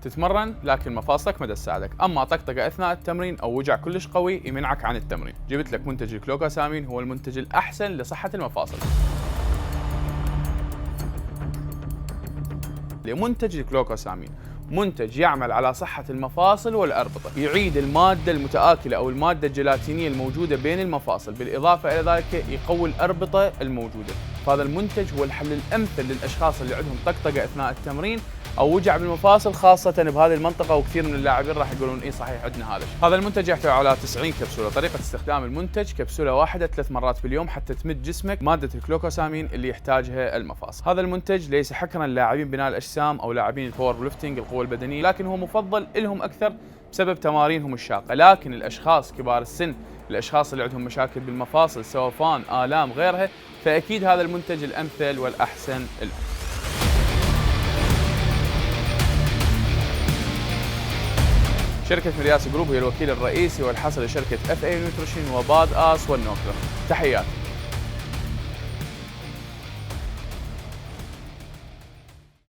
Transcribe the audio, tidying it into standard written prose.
تتمرن لكن مفاصلك ما تساعدك، اما طقطقه اثناء التمرين او وجع كلش قوي يمنعك عن التمرين. جبت لك منتج الكلوكوسامين، هو المنتج الاحسن لصحه المفاصل. لمنتج الكلوكوسامين منتج يعمل على صحة المفاصل والأربطة، يعيد المادة المتآكلة أو المادة الجيلاتينية الموجودة بين المفاصل، بالإضافة إلى ذلك يقوي الأربطة الموجودة. فهذا المنتج هو الحل الأمثل للأشخاص اللي عندهم طقطقة أثناء التمرين أو وجع بالمفاصل، خاصة بهذه المنطقة، وكثير من اللاعبين راح يقولون إيه صحيح عندنا هذا الشيء. هذا المنتج يحتوي على 90 كبسولة. طريقة استخدام المنتج: كبسولة واحدة 3 مرات باليوم حتى تمد جسمك مادة الكلوكوسامين اللي يحتاجها المفاصل. هذا المنتج ليس حكرا للاعبين بناء الأجسام أو لاعبين الباور ليفتنج القوة البدنية، لكن هو مفضل لهم أكثر بسبب تمارينهم الشاقة. لكن الأشخاص كبار السن، الأشخاص اللي عندهم مشاكل بالمفاصل، سوفان، آلام، غيرها، فأكيد هذا المنتج الأمثل والأحسن لهم. شركة ملياس جروب هي الوكيل الرئيسي والحصري لشركة FA نيوتريشن وباد آس والنوكلر. تحياتي.